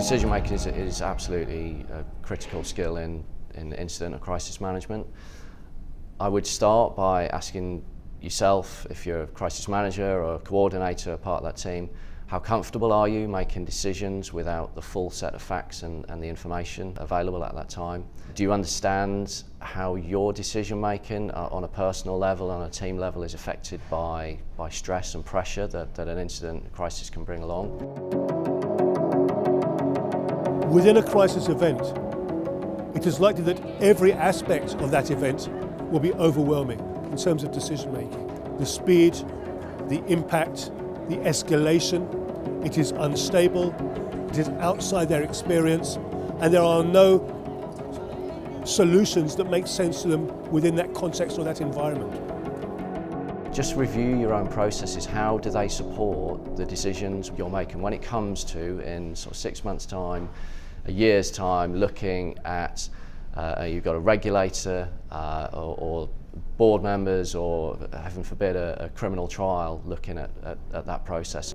Decision making is absolutely a critical skill in incident or crisis management. I would start by asking yourself, if you're a crisis manager or a coordinator, a part of that team, how comfortable are you making decisions without the full set of facts and the information available at that time? Do you understand how your decision making on a personal level, on a team level, is affected by stress and pressure that an incident or crisis can bring along? Within a crisis event, it is likely that every aspect of that event will be overwhelming in terms of decision making. The speed, the impact, the escalation, it is unstable, it is outside their experience, and there are no solutions that make sense to them within that context or that environment. Just review your own processes. How do they support the decisions you're making when it comes to, in sort of 6 months' time, a year's time, looking at you've got a regulator or board members, or heaven forbid a criminal trial, looking at that process.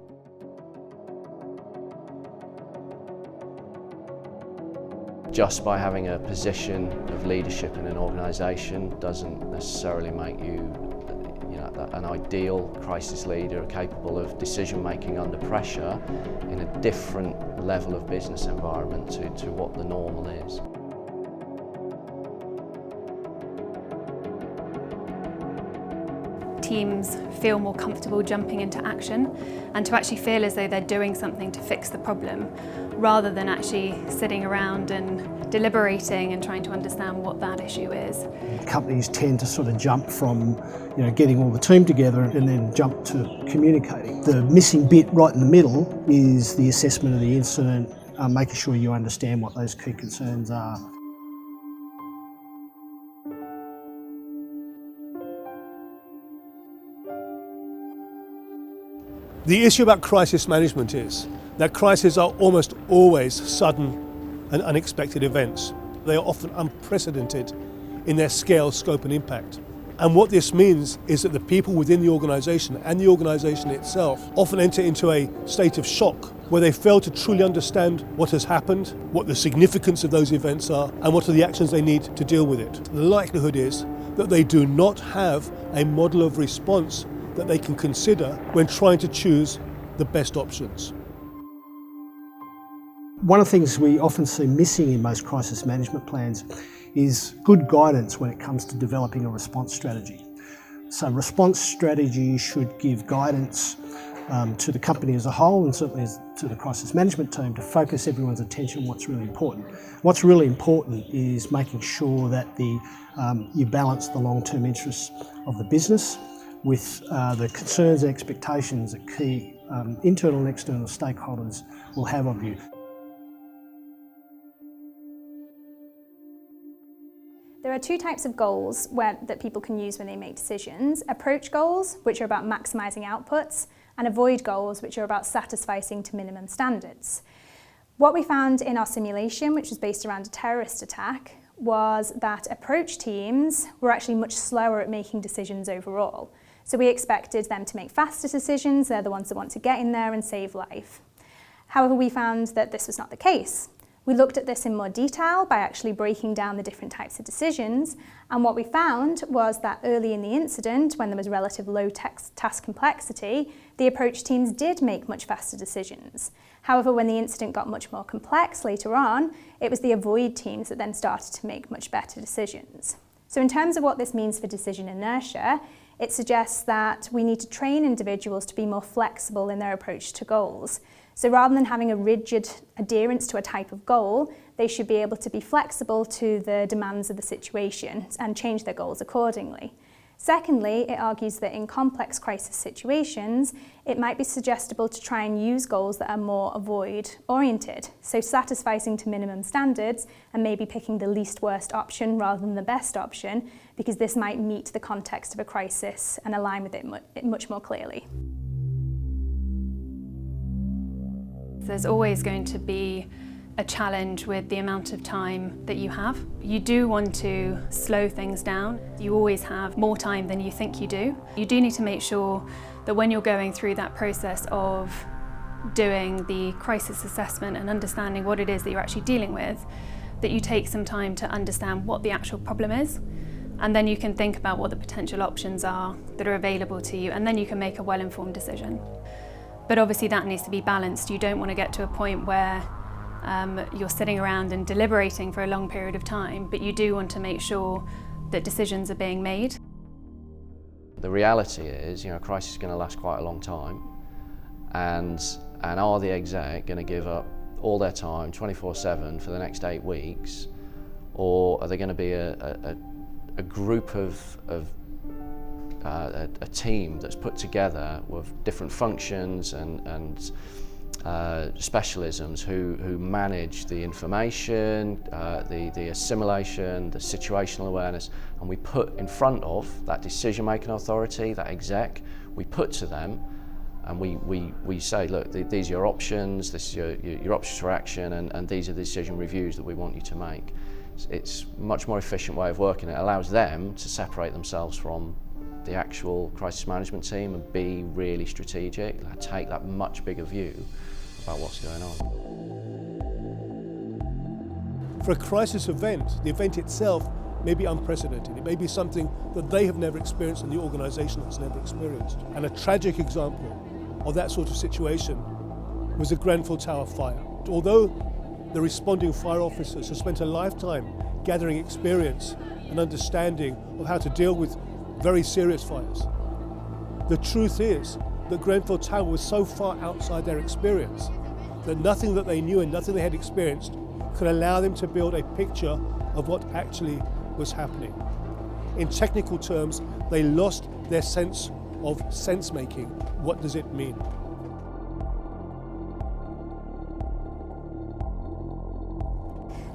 Just by having a position of leadership in an organisation doesn't necessarily make you an ideal crisis leader, capable of decision making under pressure in a different level of business environment to what the normal is. Teams feel more comfortable jumping into action and to actually feel as though they're doing something to fix the problem, rather than actually sitting around and deliberating and trying to understand what that issue is. Companies tend to sort of jump from getting all the team together and then jump to communicating. The missing bit right in the middle is the assessment of the incident, making sure you understand what those key concerns are. The issue about crisis management is that crises are almost always sudden and unexpected events. They are often unprecedented in their scale, scope and impact. And what this means is that the people within the organisation and the organisation itself often enter into a state of shock where they fail to truly understand what has happened, what the significance of those events are, and what are the actions they need to deal with it. The likelihood is that they do not have a model of response that they can consider when trying to choose the best options. One of the things we often see missing in most crisis management plans is good guidance when it comes to developing a response strategy. So response strategy should give guidance to the company as a whole, and certainly to the crisis management team, to focus everyone's attention on what's really important. What's really important is making sure that you balance the long-term interests of the business with the concerns and expectations that key internal and external stakeholders will have of you. There are two types of goals that people can use when they make decisions: approach goals, which are about maximising outputs, and avoid goals, which are about satisficing to minimum standards. What we found in our simulation, which was based around a terrorist attack, was that approach teams were actually much slower at making decisions overall. So we expected them to make faster decisions. They're the ones that want to get in there and save life. However, we found that this was not the case. We looked at this in more detail by actually breaking down the different types of decisions, and what we found was that early in the incident, when there was relative low task complexity, the approach teams did make much faster decisions. However, when the incident got much more complex later on, it was the avoid teams that then started to make much better decisions. So in terms of what this means for decision inertia, it suggests that we need to train individuals to be more flexible in their approach to goals. So rather than having a rigid adherence to a type of goal, they should be able to be flexible to the demands of the situation and change their goals accordingly. Secondly, it argues that in complex crisis situations, it might be suggestible to try and use goals that are more avoid-oriented, so satisficing to minimum standards and maybe picking the least worst option rather than the best option, because this might meet the context of a crisis and align with it much more clearly. There's always going to be a challenge with the amount of time that you have. You do want to slow things down. You always have more time than you think you do. You do need to make sure that when you're going through that process of doing the crisis assessment and understanding what it is that you're actually dealing with, that you take some time to understand what the actual problem is, and then you can think about what the potential options are that are available to you, and then you can make a well-informed decision. But obviously that needs to be balanced. You don't want to get to a point where you're sitting around and deliberating for a long period of time, but you do want to make sure that decisions are being made. The reality is, a crisis is going to last quite a long time, and are the exec going to give up all their time 24/7 for the next 8 weeks, or are they going to be a group of a team that's put together with different functions and specialisms who manage the information, the assimilation, the situational awareness, and we put in front of that decision-making authority, that exec, we put to them, and we say, look, these are your options, this is your options for action, and these are the decision reviews that we want you to make. It's a much more efficient way of working. It allows them to separate themselves from the actual crisis management team and be really strategic, take that much bigger view about what's going on. For a crisis event, the event itself may be unprecedented. It may be something that they have never experienced and the organisation has never experienced. And a tragic example of that sort of situation was the Grenville Tower fire. Although the responding fire officers have spent a lifetime gathering experience and understanding of how to deal with very serious fires, the truth is that Grenville Tower was so far outside their experience that nothing that they knew and nothing they had experienced could allow them to build a picture of what actually was happening. In technical terms, they lost their sense of sense-making. What does it mean?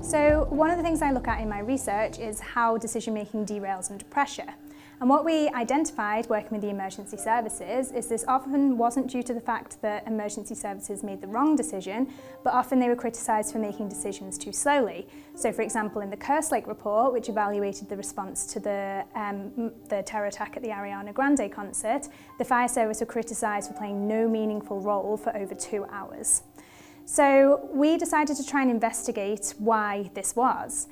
So one of the things I look at in my research is how decision-making derails under pressure. And what we identified working with the emergency services is this often wasn't due to the fact that emergency services made the wrong decision, but often they were criticised for making decisions too slowly. So for example, in the Kerslake report, which evaluated the response to the terror attack at the Ariana Grande concert, the fire service were criticised for playing no meaningful role for over 2 hours. So we decided to try and investigate why this was.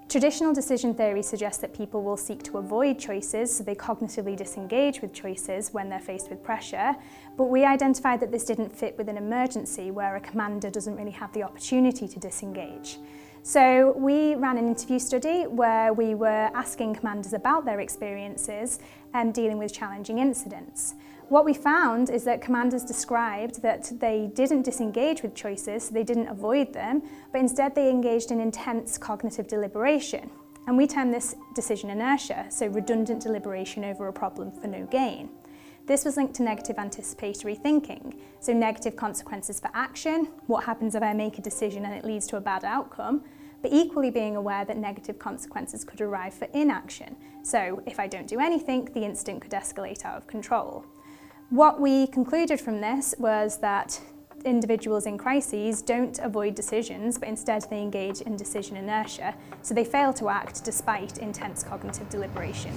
Traditional decision theory suggests that people will seek to avoid choices, so they cognitively disengage with choices when they're faced with pressure, but we identified that this didn't fit with an emergency where a commander doesn't really have the opportunity to disengage. So we ran an interview study where we were asking commanders about their experiences and dealing with challenging incidents. What we found is that commanders described that they didn't disengage with choices, so they didn't avoid them, but instead they engaged in intense cognitive deliberation. And we term this decision inertia, so redundant deliberation over a problem for no gain. This was linked to negative anticipatory thinking, so negative consequences for action, what happens if I make a decision and it leads to a bad outcome, but equally being aware that negative consequences could arrive for inaction. So if I don't do anything, the incident could escalate out of control. What we concluded from this was that individuals in crises don't avoid decisions, but instead they engage in decision inertia, so they fail to act despite intense cognitive deliberation.